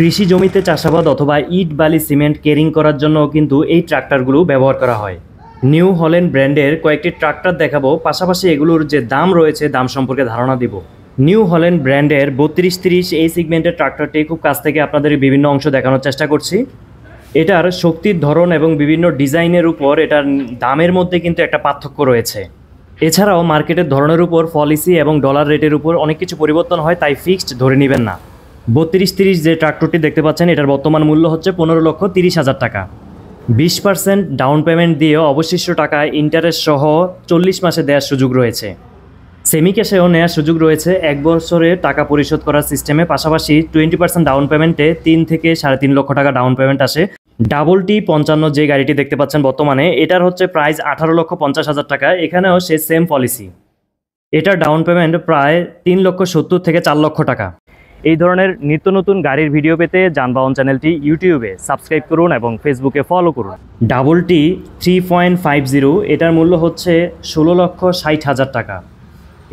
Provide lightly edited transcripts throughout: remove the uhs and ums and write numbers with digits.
কৃষি জমিতে চাষাবাদ অথবা ইট বালি সিমেন্ট ক্যারিং করার জন্য কিন্তু এই ট্রাক্টরগুলো ব্যবহার করা হয়। নিউ হল্যান্ড ব্র্যান্ডের কয়েকটি ট্রাক্টর দেখাবো, পাশাপাশি এগুলোর যে দাম রয়েছে দাম সম্পর্কে ধারণা দিব। নিউ হল্যান্ড ব্র্যান্ডের 3230 এই সিগমেন্টের ট্রাক্টরটি খুব কাছ থেকে আপনাদের বিভিন্ন অংশ দেখানোর চেষ্টা করছি। এটার শক্তির ধরন এবং বিভিন্ন ডিজাইনের উপর এটার দামের মধ্যে কিন্তু একটা পার্থক্য রয়েছে। এছাড়াও মার্কেটের ধরনের উপর পলিসি এবং ডলার রেটের উপর অনেক কিছু পরিবর্তন হয়, তাই ফিক্সড ধরে নেবেন না। 3230 যে ট্রাক্টরটি দেখতে পাচ্ছেন এটার বর্তমান মূল্য হচ্ছে 15,30,000 টাকা। 20% ডাউন পেমেন্ট দিয়ে অবশিষ্ট টাকা ইন্টারেস্ট সহ 40 মাসে দেওয়ার সুযোগ রয়েছে। সেমি ক্যাশেও নেওয়ার সুযোগ রয়েছে 1 বছরে টাকা পরিশোধ করার সিস্টেমে। পাশাপাশি 20% ডাউন পেমেন্টে 3 থেকে 3.5 লক্ষ টাকা ডাউন পেমেন্ট আসে। ডাবল T55 যে গাড়িটি দেখতে পাচ্ছেন বর্তমানে এটার হচ্ছে প্রাইস 18,50,000 টাকা। এখানেও সে সেম পলিসি, এটার ডাউন পেমেন্ট প্রায় 3,70,000 থেকে 4 লক্ষ টাকা। এই ধরনের নিত্য নতুন গাড়ির ভিডিও পেতে যানবাহন চ্যানেলটি ইউটিউবে সাবস্ক্রাইব করুন এবং ফেসবুকে ফলো করুন। ডাবল T3.50 এটার মূল্য হচ্ছে 16,60,000 টাকা।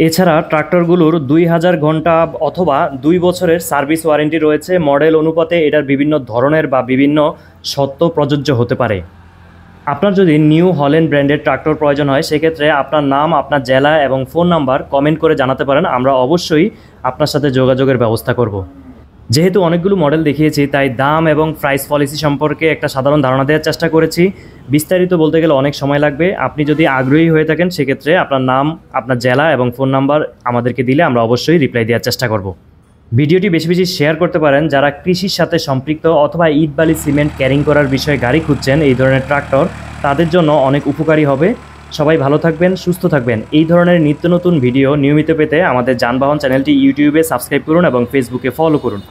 এছাড়া ট্রাক্টরগুলোর 2000 ঘন্টা অথবা 2 বছরের সার্ভিস ওয়ারেন্টি রয়েছে। মডেল অনুপাতে এটার বিভিন্ন ধরনের বা বিভিন্ন শর্ত প্রযোজ্য হতে পারে। আপনার যদি নিউ হল্যান্ড ব্র্যান্ডের ট্রাক্টর প্রয়োজন হয় সেক্ষেত্রে আপনার নাম, আপনার জেলা এবং ফোন নাম্বার কমেন্ট করে জানাতে পারেন। আমরা অবশ্যই আপনার সাথে যোগাযোগের ব্যবস্থা করব। যেহেতু অনেকগুলো মডেল দেখিয়েছি তাই দাম এবং প্রাইস পলিসি সম্পর্কে একটা সাধারণ ধারণা দেওয়ার চেষ্টা করেছি। বিস্তারিত বলতে গেলে অনেক সময় লাগবে। আপনি যদি আগ্রহী হয়ে থাকেন সেক্ষেত্রে আপনার নাম, আপনার জেলা এবং ফোন নাম্বার আমাদেরকে দিলে আমরা অবশ্যই রিপ্লাই দেওয়ার চেষ্টা করব। ভিডিওটি বেশি বেশি শেয়ার করতে পারেন যারা কৃষির সাথে সম্পৃক্ত অথবা ইট বালি সিমেন্ট ক্যারিং করার বিষয়ে গাড়ি খুঁজছেন। এই ধরনের ট্রাক্টর তাদের জন্য অনেক উপকারী হবে। সবাই ভালো থাকবেন, সুস্থ থাকবেন। এই ধরনের নিত্য নতুন ভিডিও নিয়মিত পেতে আমাদের যানবাহন চ্যানেলটি ইউটিউবে সাবস্ক্রাইব করুন এবং ফেসবুকে ফলো করুন।